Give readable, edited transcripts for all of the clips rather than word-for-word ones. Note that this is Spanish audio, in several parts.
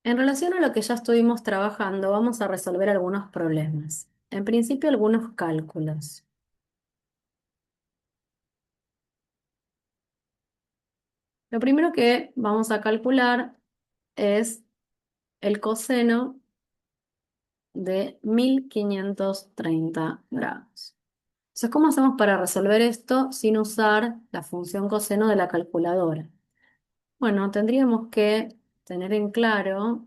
En relación a lo que ya estuvimos trabajando, vamos a resolver algunos problemas. En principio, algunos cálculos. Lo primero que vamos a calcular es el coseno de 1530 grados. Entonces, ¿cómo hacemos para resolver esto sin usar la función coseno de la calculadora? Bueno, tendríamos que tener en claro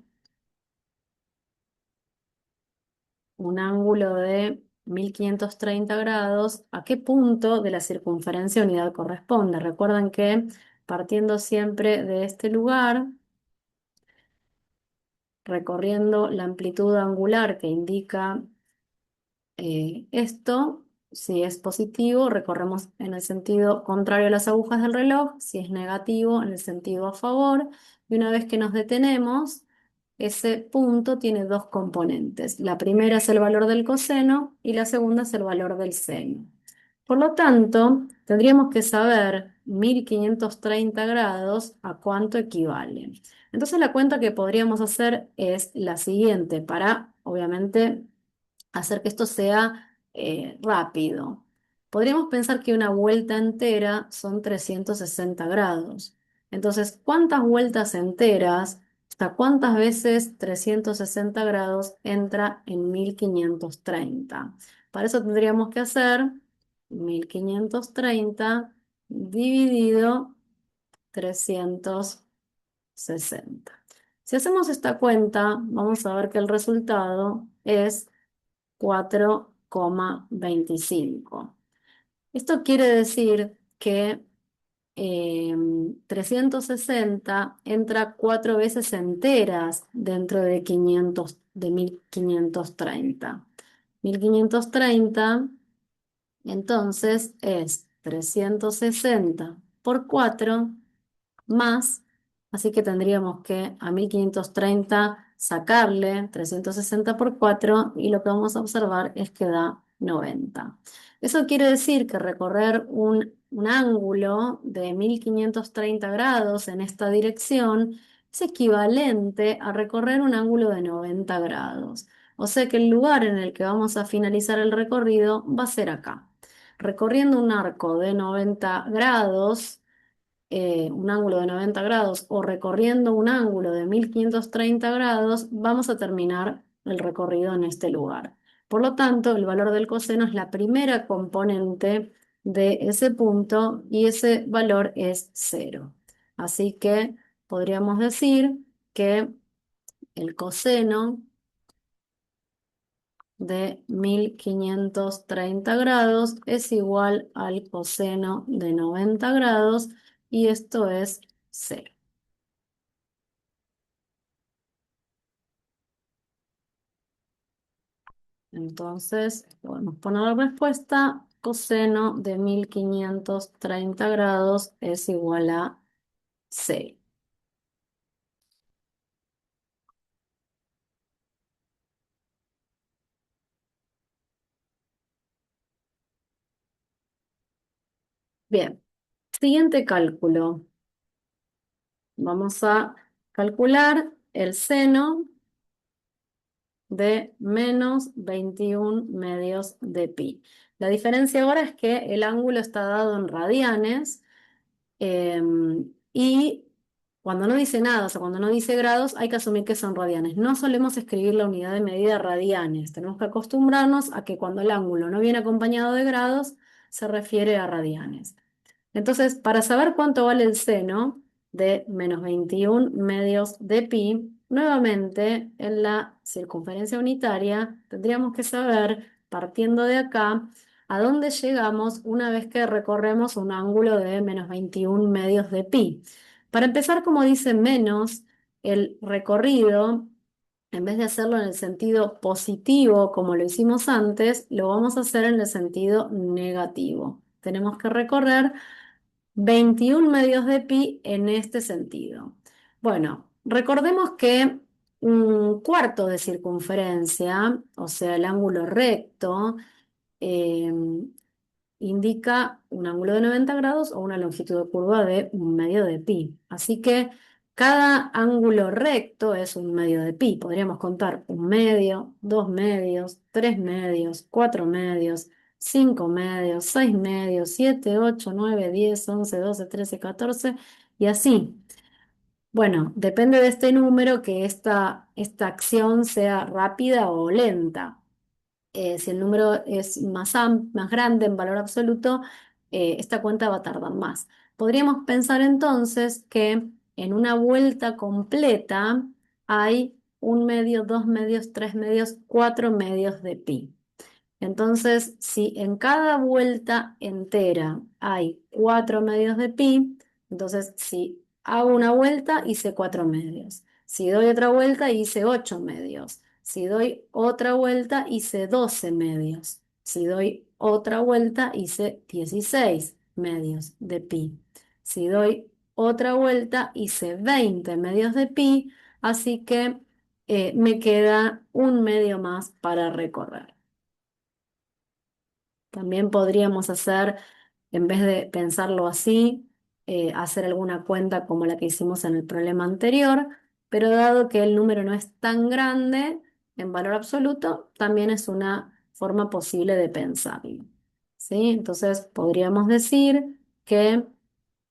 un ángulo de 1530 grados, ¿a qué punto de la circunferencia unidad corresponde? Recuerden que partiendo siempre de este lugar, recorriendo la amplitud angular que indica esto, si es positivo, recorremos en el sentido contrario a las agujas del reloj; si es negativo, en el sentido a favor. Y una vez que nos detenemos, ese punto tiene dos componentes. La primera es el valor del coseno y la segunda es el valor del seno. Por lo tanto, tendríamos que saber 1530 grados a cuánto equivale. Entonces la cuenta que podríamos hacer es la siguiente para, obviamente, hacer que esto sea rápido. Podríamos pensar que una vuelta entera son 360 grados. Entonces, ¿cuántas vueltas enteras, hasta cuántas veces 360 grados entra en 1530? Para eso tendríamos que hacer 1530 dividido 360. Si hacemos esta cuenta, vamos a ver que el resultado es 4,25. Esto quiere decir que 360 entra cuatro veces enteras dentro de 500, de 1530. 1530 entonces es 360 por 4 más, así que tendríamos que a 1530 sacarle 360 por 4 y lo que vamos a observar es que da 90. Eso quiere decir que recorrer un ángulo de 1530 grados en esta dirección es equivalente a recorrer un ángulo de 90 grados. O sea que el lugar en el que vamos a finalizar el recorrido va a ser acá. Recorriendo un arco de 90 grados, un ángulo de 90 grados o recorriendo un ángulo de 1530 grados, vamos a terminar el recorrido en este lugar. Por lo tanto, el valor del coseno es la primera componente de ese punto y ese valor es cero. Así que podríamos decir que el coseno de 1530 grados es igual al coseno de 90 grados y esto es cero. Entonces, podemos poner la respuesta: coseno de 1530 grados es igual a 6. Bien, siguiente cálculo. Vamos a calcular el seno de menos 21 medios de pi. La diferencia ahora es que el ángulo está dado en radianes. Y cuando no dice nada, o sea, cuando no dice grados, hay que asumir que son radianes. No solemos escribir la unidad de medida radianes. Tenemos que acostumbrarnos a que cuando el ángulo no viene acompañado de grados, se refiere a radianes. Entonces, para saber cuánto vale el seno de menos 21 medios de pi, nuevamente en la circunferencia unitaria tendríamos que saber, partiendo de acá, a dónde llegamos una vez que recorremos un ángulo de menos 21 medios de pi. Para empezar, como dice menos, el recorrido, en vez de hacerlo en el sentido positivo como lo hicimos antes, lo vamos a hacer en el sentido negativo. Tenemos que recorrer 21 medios de pi en este sentido. Bueno, recordemos que un cuarto de circunferencia, o sea, el ángulo recto, eh, indica un ángulo de 90 grados o una longitud de curva de un medio de pi. Así que Cada ángulo recto es un medio de pi. Podríamos contar un medio, dos medios, tres medios, cuatro medios, cinco medios, seis medios, siete, ocho, nueve, 10, 11, 12, 13, 14 y así. Bueno, depende de este número que esta acción sea rápida o lenta. Si el número es más grande en valor absoluto, esta cuenta va a tardar más. Podríamos pensar entonces que en una vuelta completa hay un medio, dos medios, tres medios, cuatro medios de pi. Entonces, si en cada vuelta entera hay cuatro medios de pi, entonces si hago una vuelta hice cuatro medios. Si doy otra vuelta hice ocho medios. Si doy otra vuelta hice 12 medios. Si doy otra vuelta hice 16 medios de pi. Si doy otra vuelta hice 20 medios de pi, así que me queda un medio más para recorrer. También podríamos hacer, en vez de pensarlo así, hacer alguna cuenta como la que hicimos en el problema anterior, pero dado que el número no es tan grande en valor absoluto, también es una forma posible de pensarlo. ¿Sí? Entonces podríamos decir que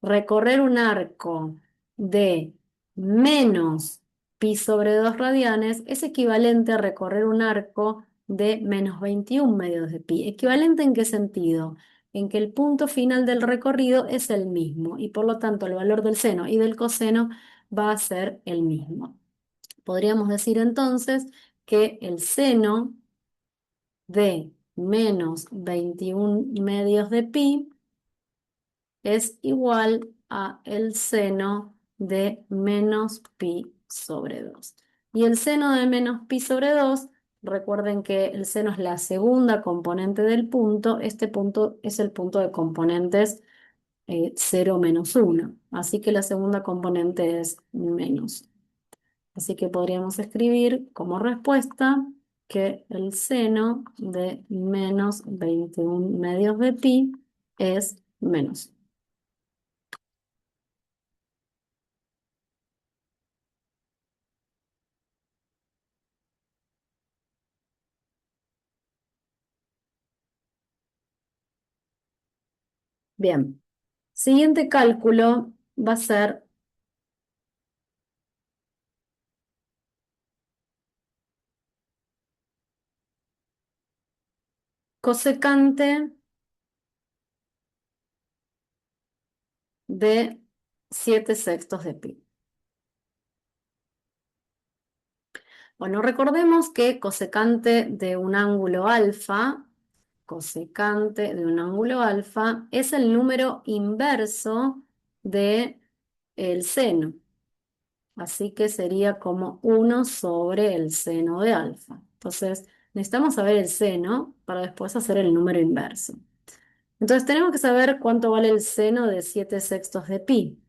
recorrer un arco de menos pi sobre 2 radianes es equivalente a recorrer un arco de menos 21 medios de pi. ¿Equivalente en qué sentido? En que el punto final del recorrido es el mismo y por lo tanto el valor del seno y del coseno va a ser el mismo. Podríamos decir entonces que el seno de menos 21 medios de pi es igual a el seno de menos pi sobre 2. Y el seno de menos pi sobre 2, recuerden que el seno es la segunda componente del punto, este punto es el punto de componentes 0 menos 1, así que la segunda componente es menos. Así que podríamos escribir como respuesta que el seno de menos 21 medios de pi es menos. Bien. Siguiente cálculo va a ser cosecante de 7 sextos de pi. Bueno, recordemos que cosecante de un ángulo alfa, cosecante de un ángulo alfa, es el número inverso de el seno. Así que sería como uno sobre el seno de alfa. Entonces, necesitamos saber el seno para después hacer el número inverso. Entonces tenemos que saber cuánto vale el seno de 7 sextos de pi.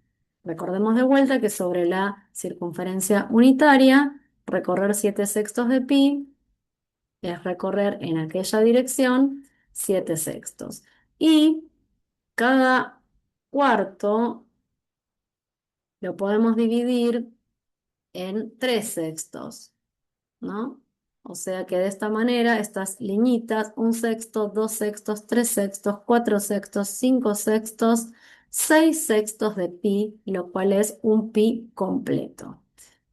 Recordemos de vuelta que sobre la circunferencia unitaria, recorrer 7 sextos de pi es recorrer en aquella dirección 7 sextos. Y cada cuarto lo podemos dividir en 3 sextos, ¿no? O sea que de esta manera estas liñitas, un sexto, dos sextos, tres sextos, cuatro sextos, cinco sextos, seis sextos de pi, lo cual es un pi completo.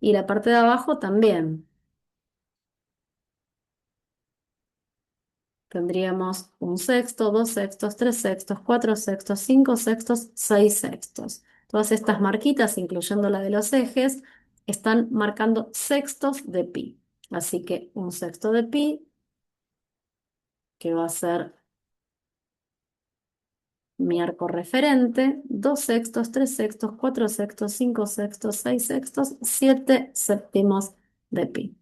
Y la parte de abajo también. Tendríamos un sexto, dos sextos, tres sextos, cuatro sextos, cinco sextos, seis sextos. Todas estas marquitas, incluyendo la de los ejes, están marcando sextos de pi. Así que un sexto de pi, que va a ser mi arco referente, dos sextos, tres sextos, cuatro sextos, cinco sextos, seis sextos, siete séptimos de pi.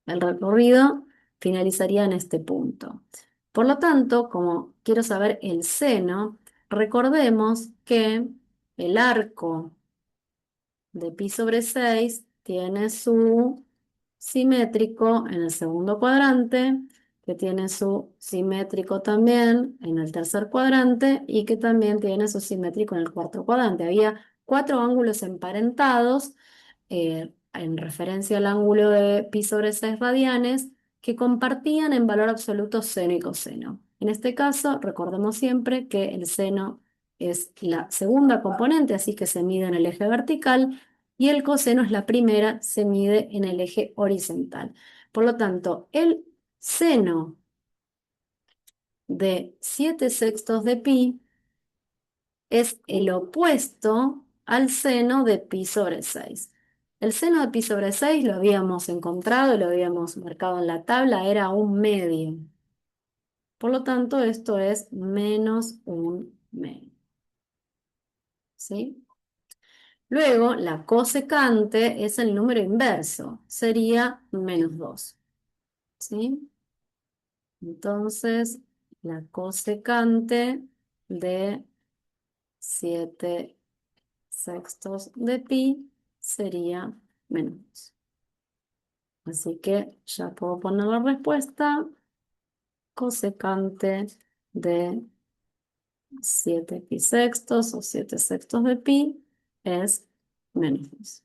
El recorrido finalizaría en este punto. Por lo tanto, como quiero saber el seno, recordemos que el arco de pi sobre 6 tiene su simétrico en el segundo cuadrante, que tiene su simétrico también en el tercer cuadrante y que también tiene su simétrico en el cuarto cuadrante. Había cuatro ángulos emparentados en referencia al ángulo de pi sobre 6 radianes que compartían en valor absoluto seno y coseno. En este caso, recordemos siempre que el seno es la segunda componente, así que se mide en el eje vertical, y el coseno es la primera, se mide en el eje horizontal. Por lo tanto, el seno de 7 sextos de pi es el opuesto al seno de pi sobre 6. El seno de pi sobre 6 lo habíamos encontrado, lo habíamos marcado en la tabla, era un medio. Por lo tanto, esto es menos un medio. ¿Sí? Luego, la cosecante es el número inverso, sería menos 2. ¿Sí? Entonces, la cosecante de 7 sextos de pi sería menos 2. Así que ya puedo poner la respuesta. Cosecante de 7 pi sextos o 7 sextos de pi es menos 2.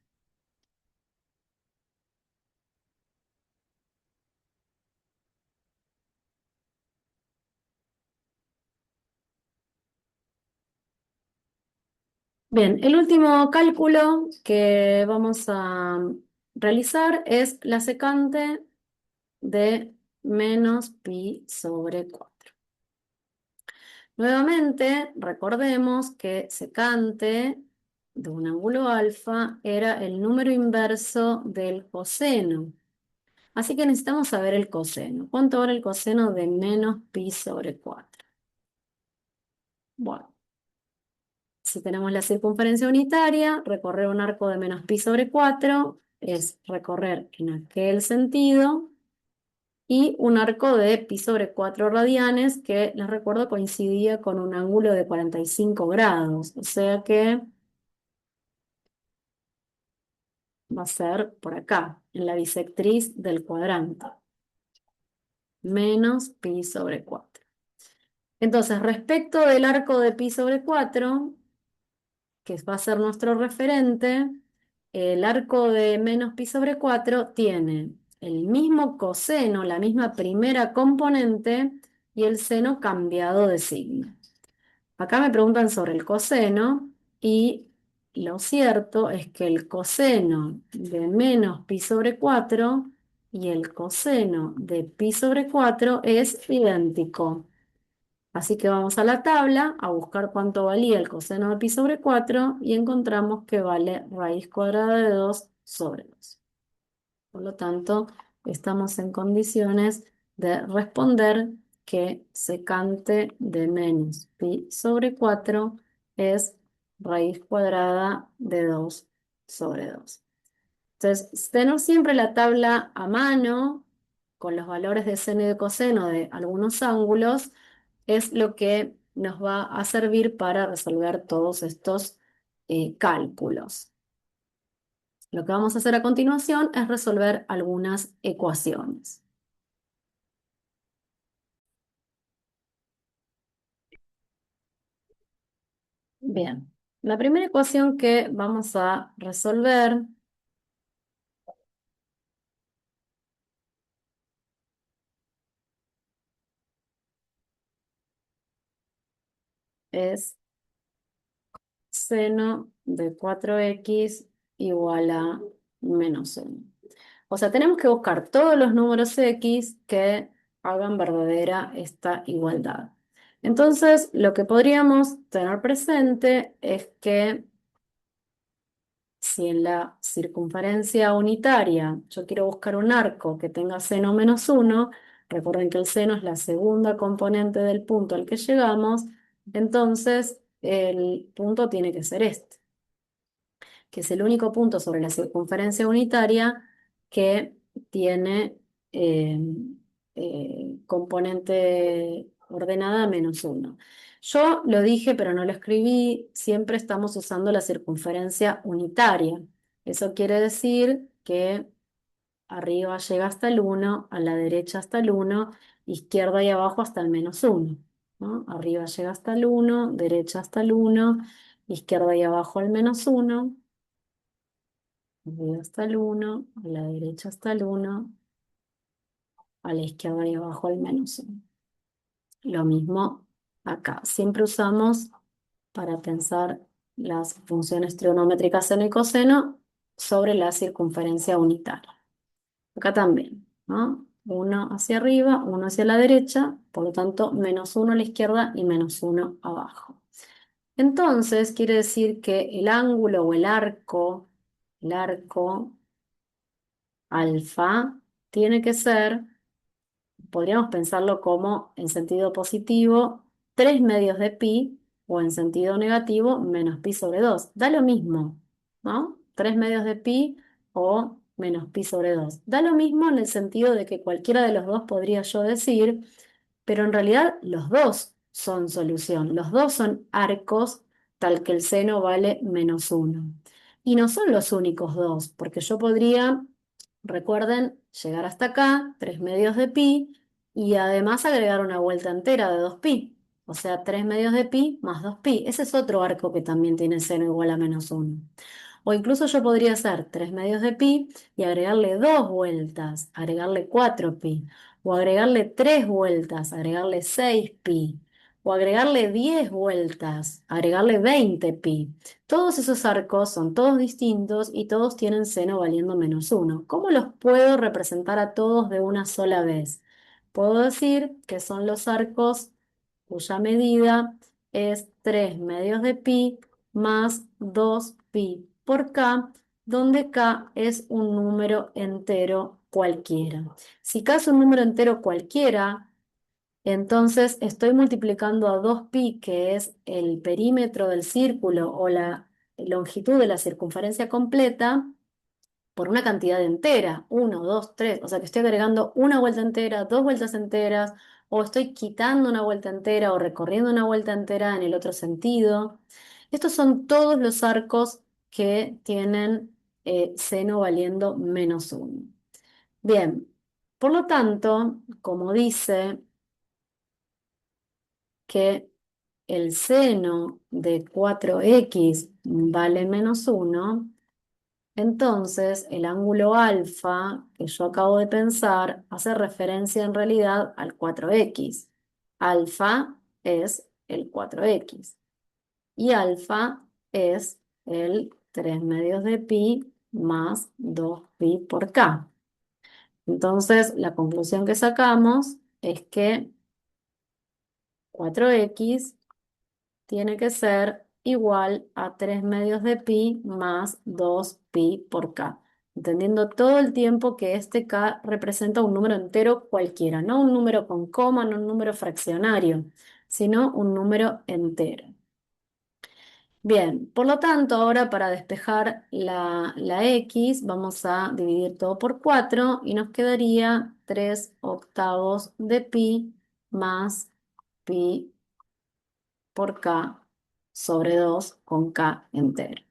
Bien, el último cálculo que vamos a realizar es la secante de menos pi sobre 4. Nuevamente, recordemos que secante de un ángulo alfa era el número inverso del coseno. Así que necesitamos saber el coseno. ¿Cuánto vale el coseno de menos pi sobre 4? Bueno, si tenemos la circunferencia unitaria, recorrer un arco de menos pi sobre 4 es recorrer en aquel sentido, y un arco de pi sobre 4 radianes que, les recuerdo, coincidía con un ángulo de 45 grados. O sea que va a ser por acá, en la bisectriz del cuadrante. Menos pi sobre 4. Entonces, respecto del arco de pi sobre 4, que va a ser nuestro referente, el arco de menos pi sobre 4 tiene el mismo coseno, la misma primera componente y el seno cambiado de signo. Acá me preguntan sobre el coseno y lo cierto es que el coseno de menos pi sobre 4 y el coseno de pi sobre 4 es idéntico. Así que vamos a la tabla a buscar cuánto valía el coseno de pi sobre 4 y encontramos que vale raíz cuadrada de 2 sobre 2. Por lo tanto, estamos en condiciones de responder que secante de menos pi sobre 4 es raíz cuadrada de 2 sobre 2. Entonces, tener siempre la tabla a mano con los valores de seno y de coseno de algunos ángulos es lo que nos va a servir para resolver todos estos cálculos. Lo que vamos a hacer a continuación es resolver algunas ecuaciones. Bien, la primera ecuación que vamos a resolver es seno de 4x igual a menos 1. O sea, tenemos que buscar todos los números x que hagan verdadera esta igualdad. Entonces, lo que podríamos tener presente es que si en la circunferencia unitaria yo quiero buscar un arco que tenga seno menos 1, recuerden que el seno es la segunda componente del punto al que llegamos, entonces el punto tiene que ser este, que es el único punto sobre la circunferencia unitaria que tiene eh, componente ordenada menos 1. Yo lo dije, pero no lo escribí, siempre estamos usando la circunferencia unitaria. Eso quiere decir que arriba llega hasta el 1, a la derecha hasta el 1, izquierda y abajo hasta el -1, ¿no? Arriba llega hasta el 1, derecha hasta el 1, izquierda y abajo al -1, arriba hasta el 1, a la derecha hasta el 1, a la izquierda y abajo al -1. Lo mismo acá. Siempre usamos para pensar las funciones trigonométricas seno y coseno sobre la circunferencia unitaria. Acá también, ¿no? Uno hacia arriba, uno hacia la derecha, por lo tanto, -1 a la izquierda y -1 abajo. Entonces, quiere decir que el ángulo o el arco alfa, tiene que ser, podríamos pensarlo como en sentido positivo, 3 medios de pi, o en sentido negativo, menos pi sobre 2. Da lo mismo, ¿no? 3 medios de pi o menos pi sobre 2. Da lo mismo en el sentido de que cualquiera de los dos podría yo decir, pero en realidad los dos son solución. Los dos son arcos, tal que el seno vale -1. Y no son los únicos dos, porque yo podría, recuerden, llegar hasta acá, 3 medios de pi, y además agregar una vuelta entera de 2pi. O sea, 3 medios de pi más 2pi. Ese es otro arco que también tiene seno igual a -1. O incluso yo podría hacer 3 medios de pi y agregarle 2 vueltas, agregarle 4pi. O agregarle 3 vueltas, agregarle 6pi. O agregarle 10 vueltas, agregarle 20pi. Todos esos arcos son todos distintos y todos tienen seno valiendo -1. ¿Cómo los puedo representar a todos de una sola vez? Puedo decir que son los arcos cuya medida es 3 medios de pi más 2pi por k, donde k es un número entero cualquiera. Si k es un número entero cualquiera, entonces estoy multiplicando a 2pi, que es el perímetro del círculo o la longitud de la circunferencia completa, por una cantidad entera, 1, 2, 3, o sea que estoy agregando una vuelta entera, dos vueltas enteras, o estoy quitando una vuelta entera o recorriendo una vuelta entera en el otro sentido. Estos son todos los arcos que tienen seno valiendo -1. Bien, por lo tanto, como dice que el seno de 4x vale -1, entonces, el ángulo alfa que yo acabo de pensar hace referencia en realidad al 4x. Alfa es el 4x y alfa es el 3 medios de pi más 2pi por k. Entonces, la conclusión que sacamos es que 4x tiene que ser igual a 3 medios de pi más 2pi por k, entendiendo todo el tiempo que este k representa un número entero cualquiera, no un número con coma, no un número fraccionario, sino un número entero. Bien, por lo tanto, ahora para despejar la x, vamos a dividir todo por 4 y nos quedaría 3 octavos de pi más pi por k sobre 2 con k entero.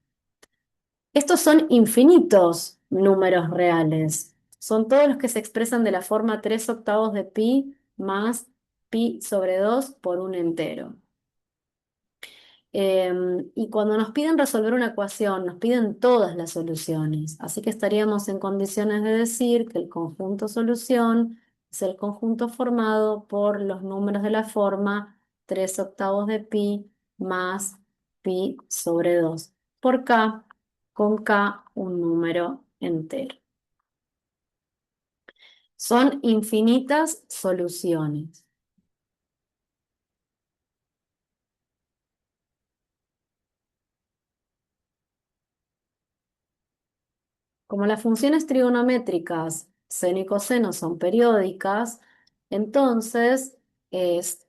Estos son infinitos números reales. Son todos los que se expresan de la forma 3 octavos de pi más pi sobre 2 por un entero. Y cuando nos piden resolver una ecuación, nos piden todas las soluciones. Así que estaríamos en condiciones de decir que el conjunto solución es el conjunto formado por los números de la forma 3 octavos de pi más pi sobre 2 por k, con k un número entero. Son infinitas soluciones. Como las funciones trigonométricas seno y coseno son periódicas, entonces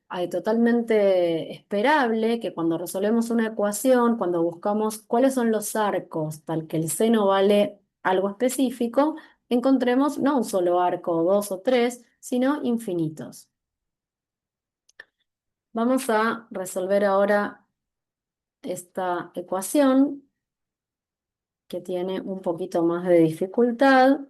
hay totalmente esperable que cuando resolvemos una ecuación, cuando buscamos cuáles son los arcos tal que el seno vale algo específico, encontremos no un solo arco, dos o tres, sino infinitos. Vamos a resolver ahora esta ecuación que tiene un poquito más de dificultad.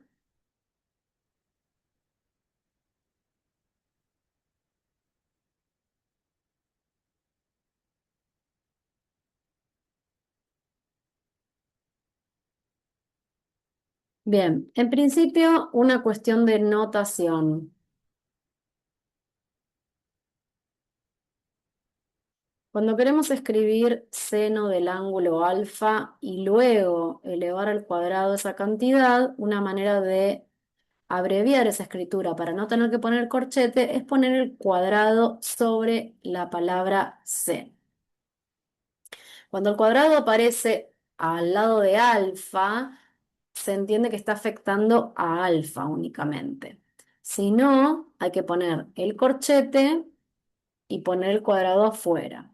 Bien, en principio una cuestión de notación. Cuando queremos escribir seno del ángulo alfa y luego elevar al cuadrado esa cantidad, una manera de abreviar esa escritura para no tener que poner corchete es poner el cuadrado sobre la palabra seno. Cuando el cuadrado aparece al lado de alfa, se entiende que está afectando a alfa únicamente. Si no, hay que poner el corchete y poner el cuadrado afuera.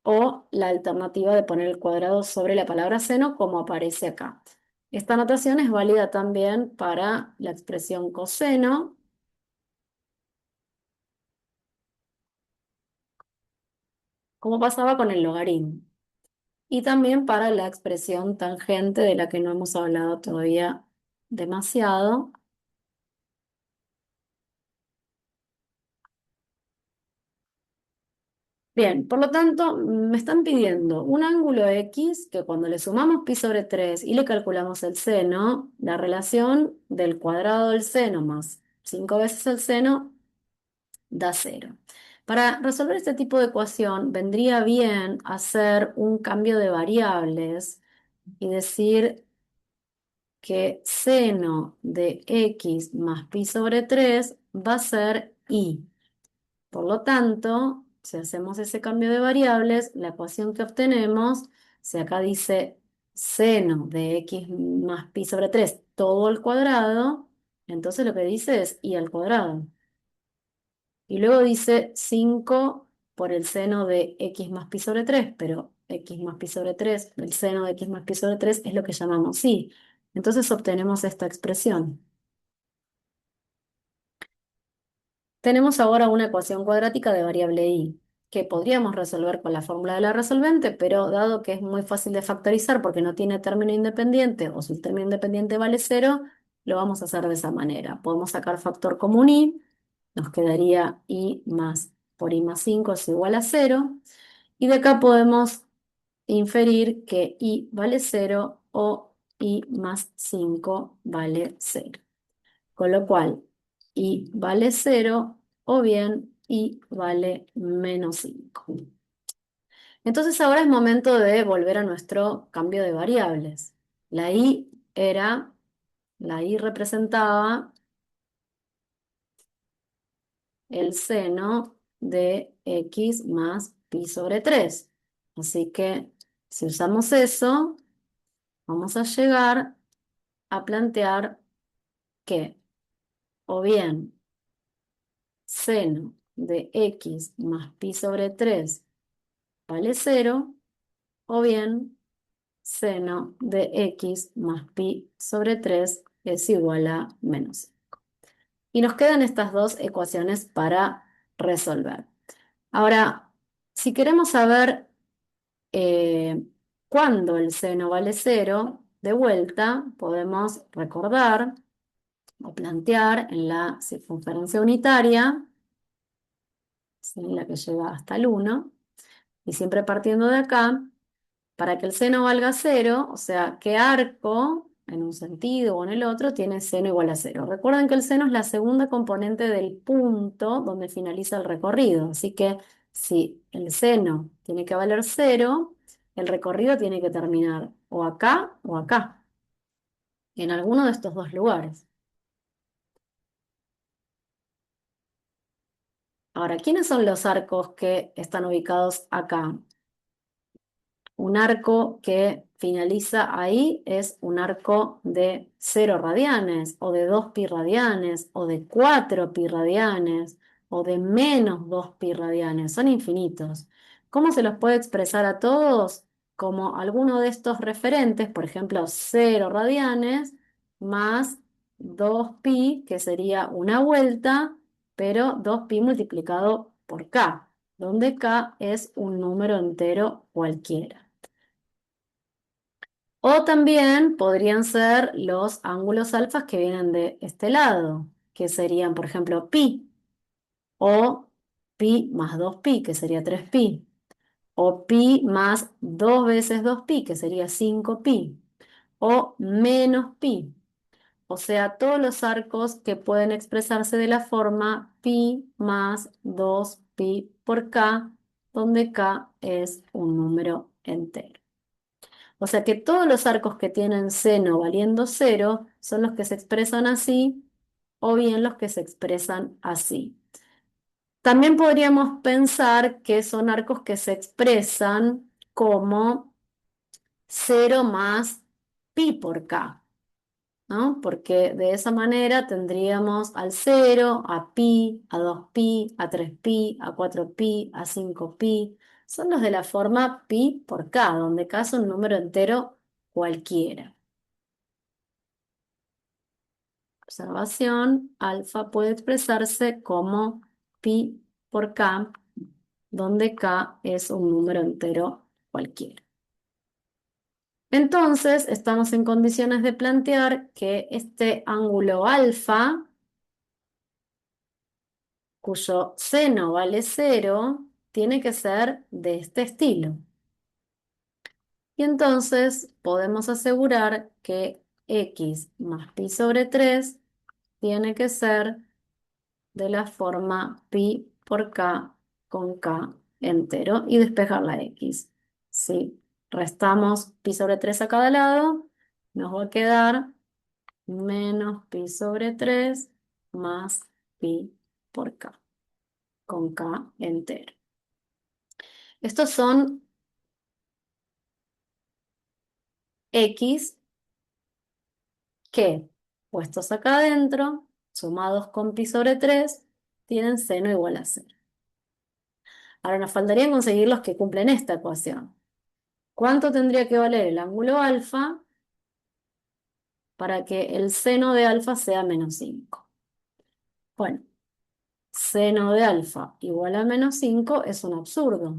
O la alternativa de poner el cuadrado sobre la palabra seno como aparece acá. Esta notación es válida también para la expresión coseno, como pasaba con el logaritmo. Y también para la expresión tangente de la que no hemos hablado todavía demasiado. Bien, por lo tanto, me están pidiendo un ángulo X que cuando le sumamos pi sobre 3 y le calculamos el seno, la relación del cuadrado del seno más 5 veces el seno da cero. Para resolver este tipo de ecuación, vendría bien hacer un cambio de variables y decir que seno de x más pi sobre 3 va a ser y. Por lo tanto, si hacemos ese cambio de variables, la ecuación que obtenemos, si acá dice seno de x más pi sobre 3 todo al cuadrado, entonces lo que dice es y al cuadrado. Y luego dice 5 por el seno de x más pi sobre 3, pero x más pi sobre 3, el seno de x más pi sobre 3 es lo que llamamos y. Entonces obtenemos esta expresión. Tenemos ahora una ecuación cuadrática de variable y, que podríamos resolver con la fórmula de la resolvente, pero dado que es muy fácil de factorizar porque no tiene término independiente, o si el término independiente vale cero, lo vamos a hacer de esa manera. Podemos sacar factor común y, nos quedaría y más por i más 5 es igual a cero, y de acá podemos inferir que i vale cero o i más 5 vale cero. Con lo cual, i vale cero o bien i vale menos 5. Entonces ahora es momento de volver a nuestro cambio de variables. La i era, la i representaba el seno de x más pi sobre 3. Así que si usamos eso, vamos a llegar a plantear que o bien seno de x más pi sobre 3 vale cero, o bien seno de x más pi sobre 3 es igual a menos. Y nos quedan estas dos ecuaciones para resolver. Ahora, si queremos saber cuándo el seno vale cero, de vuelta podemos recordar o plantear en la circunferencia unitaria, ¿sí? La que llega hasta el 1, y siempre partiendo de acá, para que el seno valga cero, o sea, qué arco, en un sentido o en el otro, tiene seno igual a cero. Recuerden que el seno es la segunda componente del punto donde finaliza el recorrido, así que si el seno tiene que valer cero, el recorrido tiene que terminar o acá, en alguno de estos dos lugares. Ahora, ¿quiénes son los arcos que están ubicados acá? Un arco que finaliza ahí es un arco de 0 radianes, o de 2 pi radianes, o de 4 pi radianes, o de menos 2 pi radianes. Son infinitos. ¿Cómo se los puede expresar a todos? Como alguno de estos referentes, por ejemplo, 0 radianes más 2 pi, que sería una vuelta, pero 2 pi multiplicado por k, donde k es un número entero cualquiera. O también podrían ser los ángulos alfas que vienen de este lado, que serían, por ejemplo, pi, o pi más 2pi, que sería 3pi, o pi más 2 veces 2pi, que sería 5pi, o menos pi. o sea, todos los arcos que pueden expresarse de la forma pi más 2pi por k, donde k es un número entero. O sea que todos los arcos que tienen seno valiendo cero son los que se expresan así o bien los que se expresan así. También podríamos pensar que son arcos que se expresan como cero más pi por k, ¿no? Porque de esa manera tendríamos al cero, a pi, a 2pi, a 3pi, a 4pi, a 5pi. Son los de la forma pi por k, donde k es un número entero cualquiera. Observación, alfa puede expresarse como pi por k, donde k es un número entero cualquiera. Entonces, estamos en condiciones de plantear que este ángulo alfa, cuyo seno vale cero, tiene que ser de este estilo. Y entonces podemos asegurar que x más pi sobre 3 tiene que ser de la forma pi por k con k entero y despejar la x. Si restamos pi sobre 3 a cada lado, nos va a quedar menos pi sobre 3 más pi por k con k entero. Estos son x que, puestos acá adentro, sumados con pi sobre 3, tienen seno igual a 0. Ahora nos faltaría conseguir los que cumplen esta ecuación. ¿Cuánto tendría que valer el ángulo alfa para que el seno de alfa sea menos 5? Bueno, seno de alfa igual a menos 5 es un absurdo,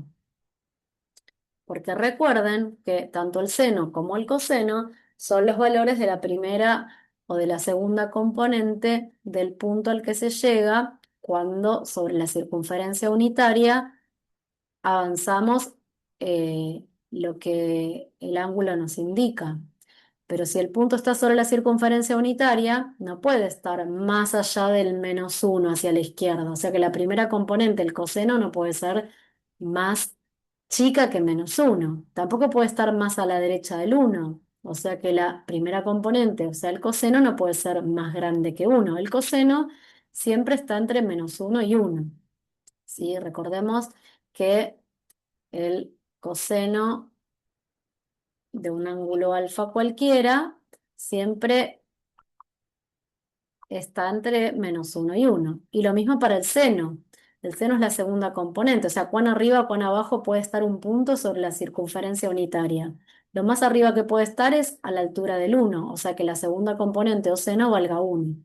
porque recuerden que tanto el seno como el coseno son los valores de la primera o de la segunda componente del punto al que se llega cuando sobre la circunferencia unitaria avanzamos lo que el ángulo nos indica. Pero si el punto está sobre la circunferencia unitaria, no puede estar más allá del menos 1 hacia la izquierda. O sea que la primera componente, el coseno, no puede ser más chica que menos 1. Tampoco puede estar más a la derecha del 1. O sea que la primera componente, o sea, el coseno, no puede ser más grande que 1. El coseno siempre está entre menos 1 y 1. ¿Sí? Recordemos que el coseno de un ángulo alfa cualquiera siempre está entre menos 1 y 1. Y lo mismo para el seno. El seno es la segunda componente, o sea, cuán arriba, cuán abajo puede estar un punto sobre la circunferencia unitaria. Lo más arriba que puede estar es a la altura del 1, o sea que la segunda componente o seno valga 1.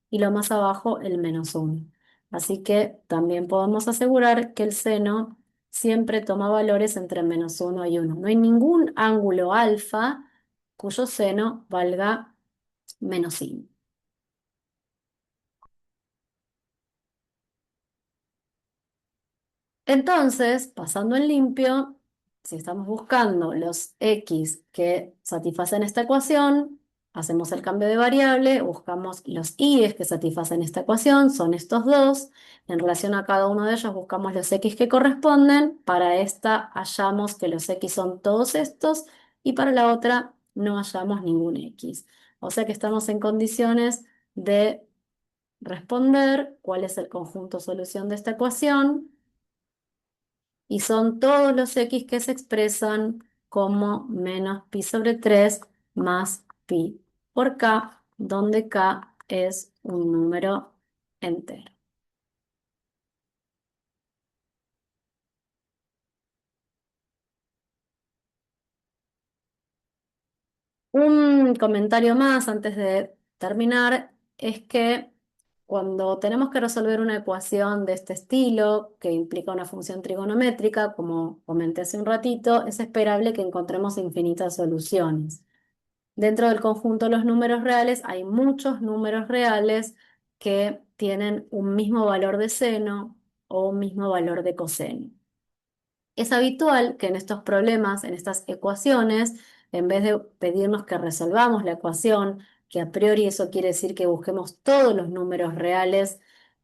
Y lo más abajo el menos 1. Así que también podemos asegurar que el seno siempre toma valores entre menos 1 y 1. No hay ningún ángulo alfa cuyo seno valga menos 5. Entonces, pasando en limpio, si estamos buscando los x que satisfacen esta ecuación, hacemos el cambio de variable, buscamos los y que satisfacen esta ecuación, son estos dos. En relación a cada uno de ellos buscamos los x que corresponden. Para esta hallamos que los x son todos estos y para la otra no hallamos ningún x. O sea que estamos en condiciones de responder cuál es el conjunto solución de esta ecuación y son todos los x que se expresan como menos pi sobre 3 más pi por k, donde k es un número entero. Un comentario más antes de terminar es que cuando tenemos que resolver una ecuación de este estilo, que implica una función trigonométrica, como comenté hace un ratito, es esperable que encontremos infinitas soluciones. Dentro del conjunto de los números reales hay muchos números reales que tienen un mismo valor de seno o un mismo valor de coseno. Es habitual que en estos problemas, en estas ecuaciones, en vez de pedirnos que resolvamos la ecuación que a priori eso quiere decir que busquemos todos los números reales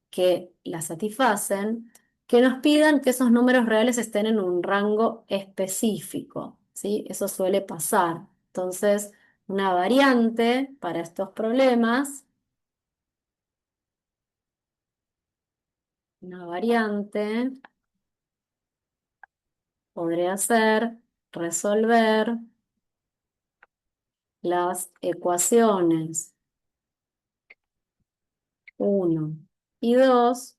que la satisfacen, que nos pidan que esos números reales estén en un rango específico, ¿sí? Eso suele pasar. Entonces, una variante para estos problemas, una variante podría ser resolver las ecuaciones uno y 2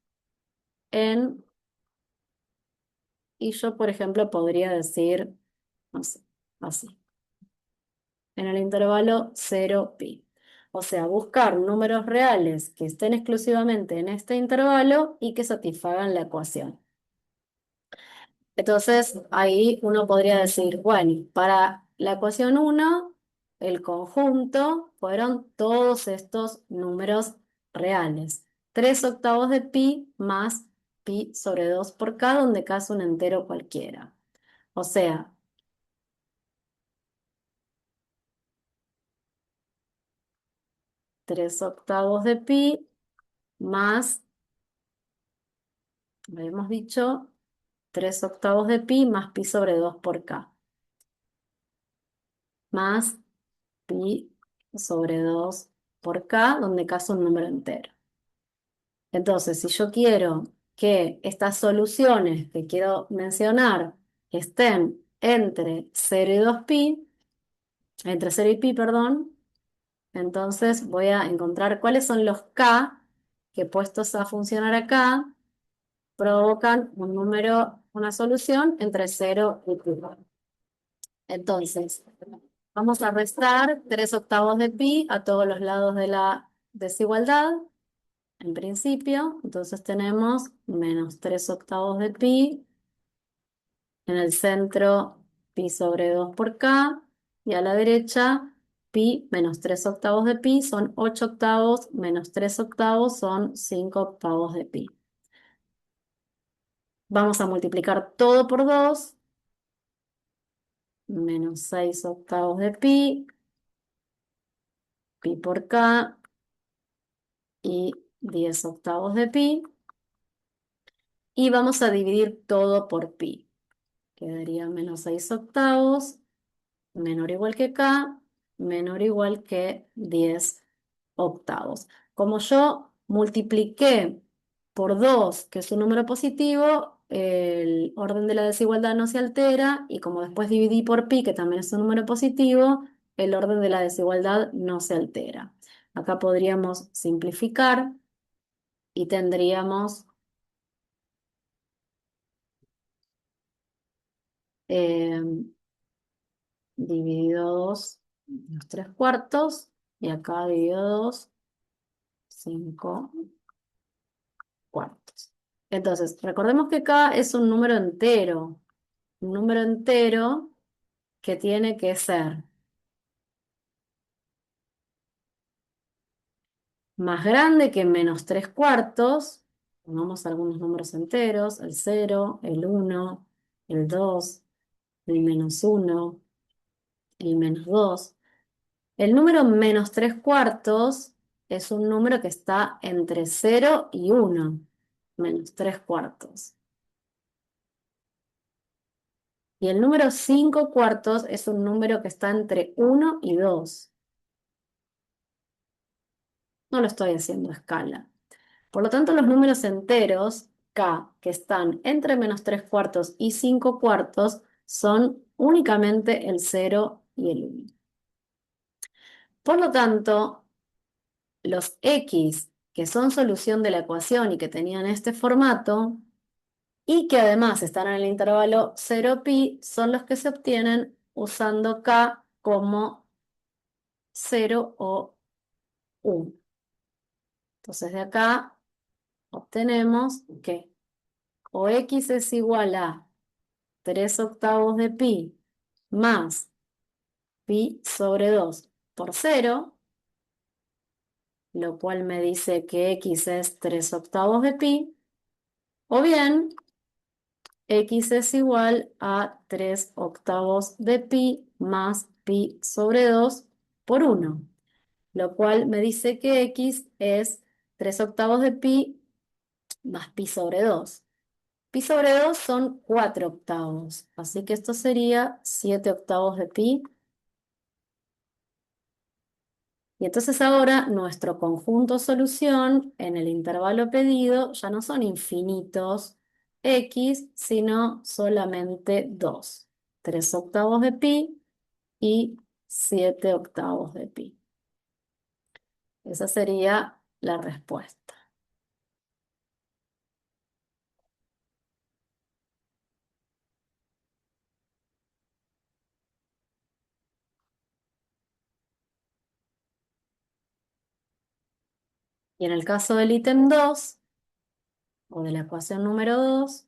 en, y yo por ejemplo podría decir, no sé, así, en el intervalo 0 pi. O sea, buscar números reales que estén exclusivamente en este intervalo y que satisfagan la ecuación. Entonces, ahí uno podría decir, bueno, para la ecuación uno el conjunto fueron todos estos números reales. 3/8 de pi más pi sobre 2 por k, donde k es un entero cualquiera. O sea, 3/8 de pi más, habíamos dicho, 3/8 de pi más pi sobre 2 por k, más pi sobre 2 por k, donde k es un número entero. Entonces, si yo quiero que estas soluciones que quiero mencionar estén entre 0 y 2 pi, entre 0 y pi, perdón, entonces voy a encontrar cuáles son los k que puestos a funcionar acá provocan un número, una solución entre 0 y pi. Entonces, vamos a restar 3/8 de pi a todos los lados de la desigualdad, en principio. Entonces tenemos menos 3/8 de pi, en el centro pi sobre 2 por k, y a la derecha pi menos 3/8 de pi son 8/8, menos 3/8 son 5/8 de pi. Vamos a multiplicar todo por 2, menos 6/8 de pi, pi por k y 10/8 de pi. Y vamos a dividir todo por pi. Quedaría menos 6/8, menor o igual que k, menor o igual que 10/8. Como yo multipliqué por 2, que es un número positivo, el orden de la desigualdad no se altera, y como después dividí por pi, que también es un número positivo, el orden de la desigualdad no se altera. Acá podríamos simplificar y tendríamos eh, dividido 2 los 3/4, y acá dividido 2, 5/4. Entonces, recordemos que k es un número entero que tiene que ser más grande que -3/4. Pongamos algunos números enteros: el 0, el 1, el 2, el -1, el -2. El número -3/4 es un número que está entre 0 y 1, -3/4. Y el número 5/4 es un número que está entre 1 y 2. No lo estoy haciendo a escala. Por lo tanto, los números enteros k que están entre -3/4 y 5/4 son únicamente el 0 y el 1. Por lo tanto, los x que son solución de la ecuación y que tenían este formato, y que además están en el intervalo 0 pi, son los que se obtienen usando k como 0 o 1. Entonces de acá obtenemos que o x es igual a 3/8 de pi más pi sobre 2 por 0, lo cual me dice que x es 3/8 de pi, o bien x es igual a 3/8 de pi más pi sobre 2 por 1. lo cual me dice que x es 3 octavos de pi más pi sobre 2. Pi sobre 2 son 4 octavos, así que esto sería 7 octavos de pi. Y entonces ahora nuestro conjunto solución en el intervalo pedido ya no son infinitos x, sino solamente 2. 3 octavos de pi y 7 octavos de pi. Esa sería la respuesta. Y en el caso del ítem 2, o de la ecuación número 2,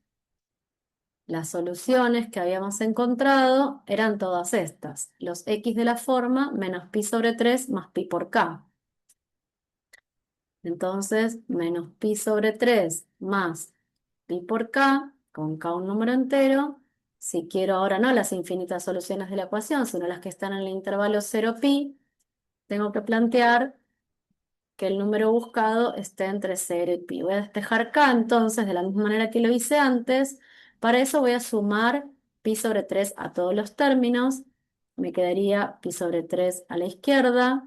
las soluciones que habíamos encontrado eran todas estas. Los x de la forma menos pi sobre 3 más pi por k. Entonces, menos pi sobre 3 más pi por k, con k un número entero. Si quiero ahora no las infinitas soluciones de la ecuación, sino las que están en el intervalo 0 pi, tengo que plantear que el número buscado esté entre 0 y pi. Voy a despejar k entonces de la misma manera que lo hice antes. Para eso voy a sumar pi sobre 3 a todos los términos. Me quedaría pi sobre 3 a la izquierda,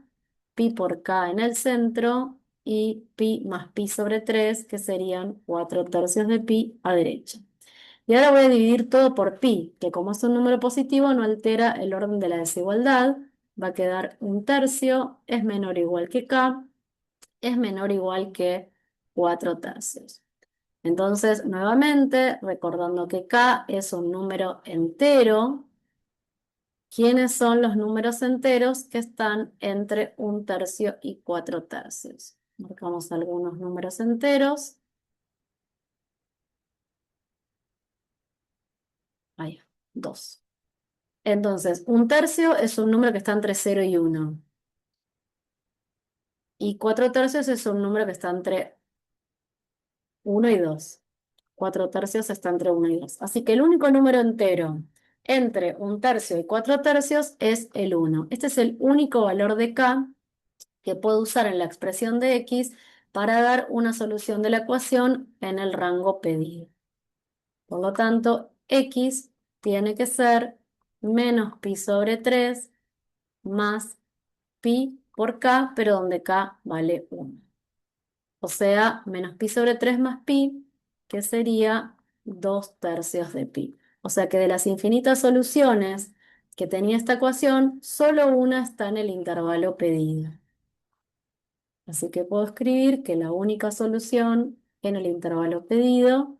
pi por k en el centro y pi más pi sobre 3, que serían 4 tercios de pi a derecha. Y ahora voy a dividir todo por pi, que como es un número positivo no altera el orden de la desigualdad. Va a quedar un tercio, es menor o igual que k, es menor o igual que 4 tercios. Entonces, nuevamente, recordando que k es un número entero, ¿quiénes son los números enteros que están entre un tercio y 4 tercios? Marcamos algunos números enteros. Ahí, 2. Entonces, un tercio es un número que está entre 0 y 1. Y 4 tercios es un número que está entre 1 y 2. 4 tercios está entre 1 y 2. Así que el único número entero entre un tercio y 4 tercios es el 1. Este es el único valor de k que puedo usar en la expresión de x para dar una solución de la ecuación en el rango pedido. Por lo tanto, x tiene que ser menos pi sobre 3 más pi por k, pero donde k vale 1. O sea, menos pi sobre 3 más pi, que sería 2 tercios de pi. O sea que de las infinitas soluciones que tenía esta ecuación, solo una está en el intervalo pedido. Así que puedo escribir que la única solución en el intervalo pedido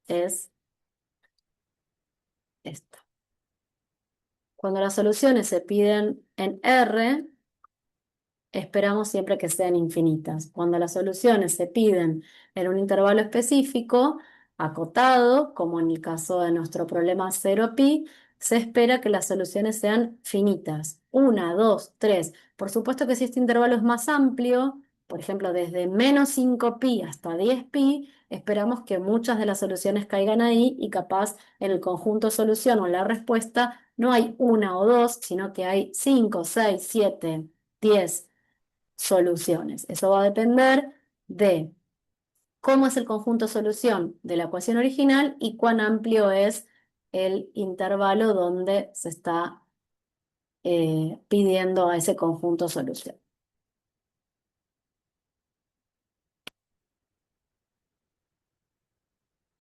es esta. Cuando las soluciones se piden en R, esperamos siempre que sean infinitas. Cuando las soluciones se piden en un intervalo específico, acotado, como en el caso de nuestro problema 0pi, se espera que las soluciones sean finitas. 1, 2, 3. Por supuesto que si este intervalo es más amplio, por ejemplo, desde menos 5pi hasta 10pi, esperamos que muchas de las soluciones caigan ahí y capaz en el conjunto solución o en la respuesta no hay una o dos, sino que hay 5, 6, 7, 10 soluciones. Eso va a depender de cómo es el conjunto solución de la ecuación original y cuán amplio es el intervalo donde se está pidiendo a ese conjunto solución.